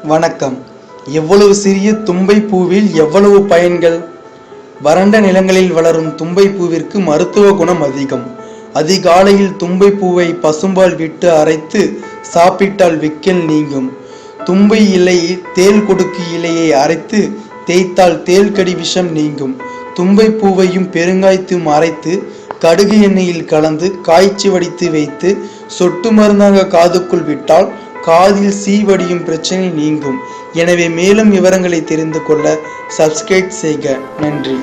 வணக்கம். எவ்வளவு சிறிய தும்பை பூவில் எவ்வளவு பயன்கள்! வறண்ட நிலங்களில் வளரும் தும்பை பூவிற்கு மருத்துவ குணம் அதிகம். அதிகாலையில் தும்பை பூவை பசும்பால் விட்டு அரைத்து சாப்பிட்டால் விக்கல் நீங்கும். தும்பை இலை தேள் கொடுக்கு இலையை அரைத்து தேய்த்தால் தேள்கடி விஷம் நீங்கும். தும்பை பூவையும் பெருங்காயத்தையும் அரைத்து கடுகு எண்ணெயில் கலந்து காய்ச்சி வடித்து வைத்து சொட்டு மருந்தாக காதுக்குள் விட்டால் காதில் சீவடியும் பிரச்சனை நீங்கும். எனவே மேலும் விவரங்களை தெரிந்து கொள்ள சப்ஸ்கிரைப் செய்க. நன்றி.